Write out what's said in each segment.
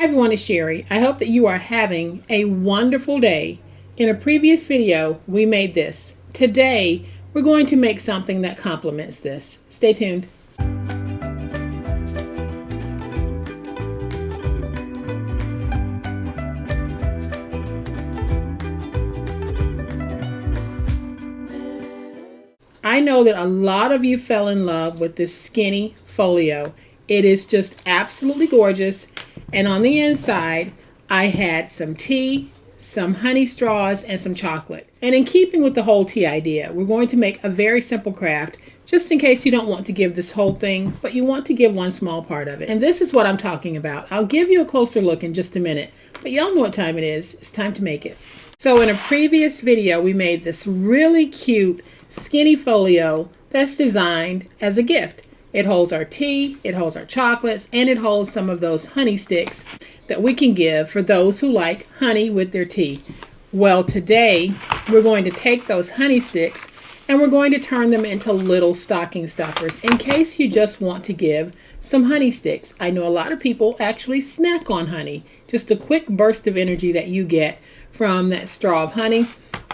Hi everyone, it's Sherry. I hope that you are having a wonderful day. In a previous video, we made this. Today, we're going to make something that complements this. Stay tuned. I know that a lot of you fell in love with this skinny folio. It is just absolutely gorgeous. And on the inside, I had some tea, some honey straws, and some chocolate. And in keeping with the whole tea idea, we're going to make a very simple craft, just in case you don't want to give this whole thing, but you want to give one small part of it. And this is what I'm talking about. I'll give you a closer look in just a minute, but y'all know what time it is. It's time to make it. So in a previous video, we made this really cute skinny folio that's designed as a gift. It holds our tea, it holds our chocolates, and it holds some of those honey sticks that we can give for those who like honey with their tea. Well, today we're going to take those honey sticks and we're going to turn them into little stocking stuffers in case you just want to give some honey sticks. I know a lot of people actually snack on honey, just a quick burst of energy that you get from that straw of honey.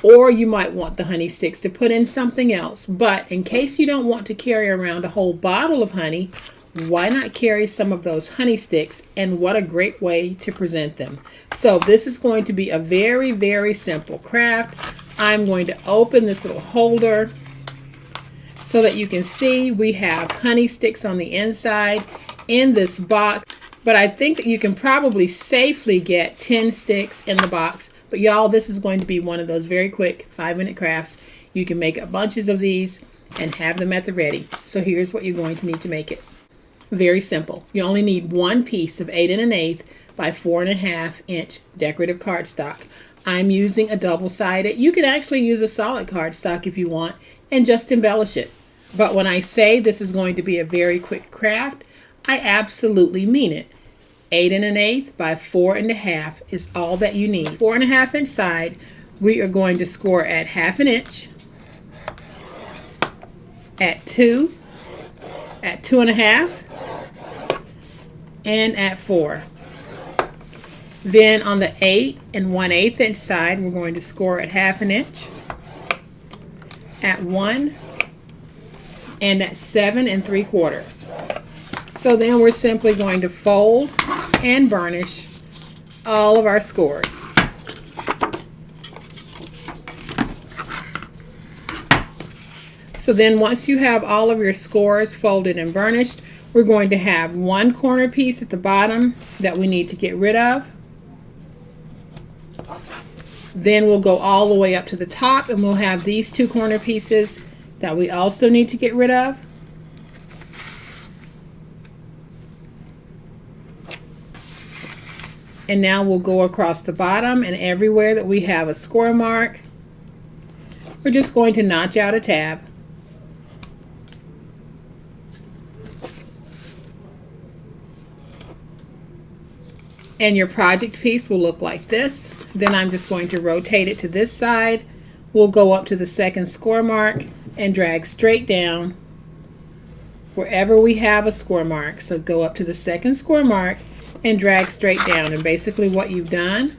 Or you might want the honey sticks to put in something else. But in case you don't want to carry around a whole bottle of honey, why not carry some of those honey sticks? And what a great way to present them. So this is going to be a very, very simple craft. I'm going to open this little holder so that you can see we have honey sticks on the inside in this box. But I think that you can probably safely get 10 sticks in the box. But y'all, this is going to be one of those very quick 5-minute crafts. You can make up bunches of these and have them at the ready. So here's what you're going to need to make it. Very simple. You only need one piece of 8 1/8 by 4.5 inch decorative cardstock. I'm using a double-sided. You can actually use a solid cardstock if you want and just embellish it. But when I say this is going to be a very quick craft, I absolutely mean it. 8 1/8 by 4.5 is all that you need. 4.5 inch side, we are going to score at 1/2 inch, at 2, at 2.5, and at 4. Then on the 8 1/8 inch side, we're going to score at 1/2 inch, at 1, and at 7 3/4. So then we're simply going to fold and burnish all of our scores. So then once you have all of your scores folded and burnished, we're going to have one corner piece at the bottom that we need to get rid of. Then we'll go all the way up to the top and we'll have these two corner pieces that we also need to get rid of. And now we'll go across the bottom, and everywhere that we have a score mark, we're just going to notch out a tab. And your project piece will look like this. Then I'm just going to rotate it to this side. We'll go up to the second score mark and drag straight down wherever we have a score mark. So go up to the second score mark and drag straight down, and basically what you've done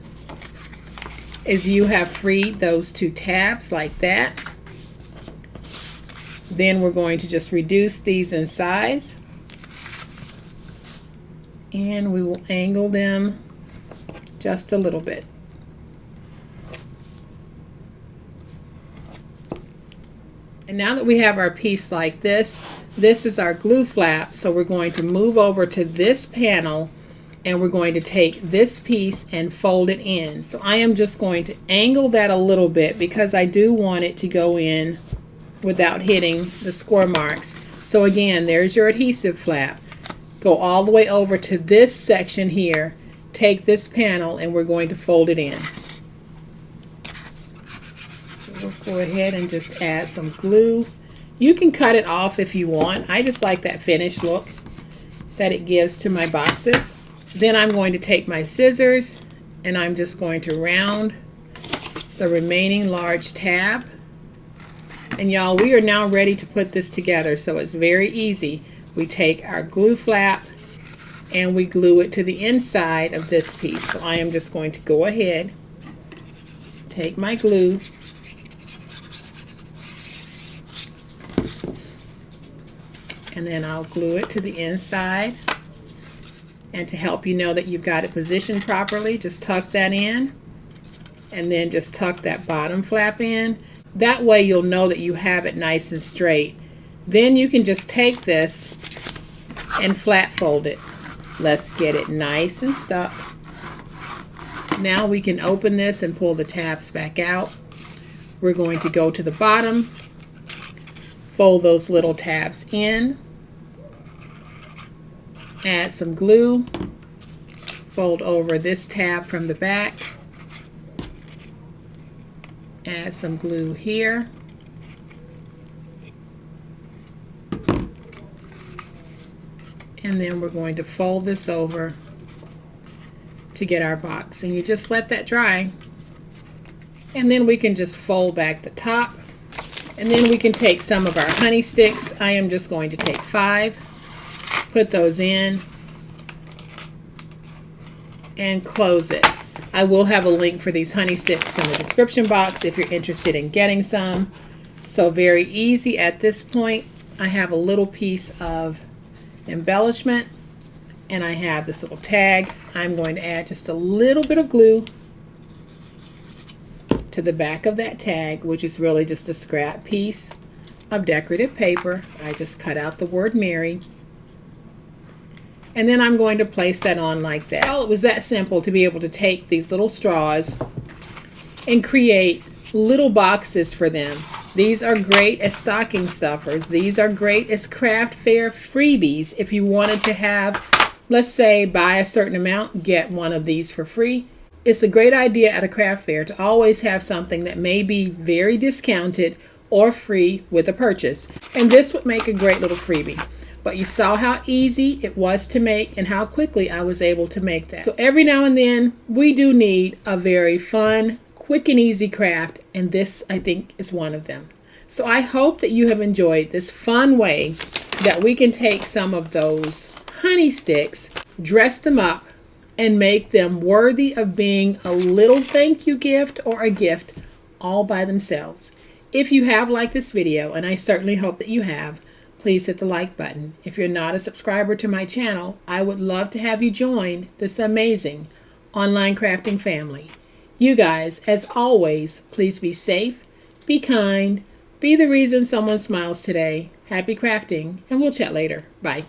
is you have freed those two tabs like that. Then we're going to just reduce these in size and we will angle them just a little bit. And now that we have our piece like this is our glue flap, so we're going to move over to this panel and we're going to take this piece and fold it in. So I am just going to angle that a little bit because I do want it to go in without hitting the score marks. So again, there's your adhesive flap. Go all the way over to this section here, take this panel, and we're going to fold it in. So we'll go ahead and just add some glue. You can cut it off if you want. I just like that finished look that it gives to my boxes. Then I'm going to take my scissors and I'm just going to round the remaining large tab. And y'all, we are now ready to put this together, so it's very easy. We take our glue flap and we glue it to the inside of this piece. So I am just going to go ahead, take my glue, and then I'll glue it to the inside. And to help you know that you've got it positioned properly, just tuck that in, and then just tuck that bottom flap in. That way you'll know that you have it nice and straight. Then you can just take this and flat fold it. Let's get it nice and stuck. Now we can open this and pull the tabs back out. We're going to go to the bottom, fold those little tabs in, add some glue, fold over this tab from the back, add some glue here, and then we're going to fold this over to get our box. And you just let that dry, and then we can just fold back the top, and then we can take some of our honey sticks. I am just going to take 5, put those in, and close it. I will have a link for these honey sticks in the description box if you're interested in getting some. So very easy at this point. I have a little piece of embellishment, and I have this little tag. I'm going to add just a little bit of glue to the back of that tag, which is really just a scrap piece of decorative paper. I just cut out the word Mary. And then I'm going to place that on like that. Well, it was that simple to be able to take these little straws and create little boxes for them. These are great as stocking stuffers. These are great as craft fair freebies. If you wanted to have, let's say, buy a certain amount, get one of these for free. It's a great idea at a craft fair to always have something that may be very discounted or free with a purchase. And this would make a great little freebie. But you saw how easy it was to make and how quickly I was able to make that. So every now and then we do need a very fun, quick and easy craft, and this I think is one of them. So I hope that you have enjoyed this fun way that we can take some of those honey sticks, dress them up, and make them worthy of being a little thank you gift or a gift all by themselves. If you have liked this video, and I certainly hope that you have, please hit the like button. If you're not a subscriber to my channel, I would love to have you join this amazing online crafting family. You guys, as always, please be safe, be kind, be the reason someone smiles today. Happy crafting, and we'll chat later. Bye.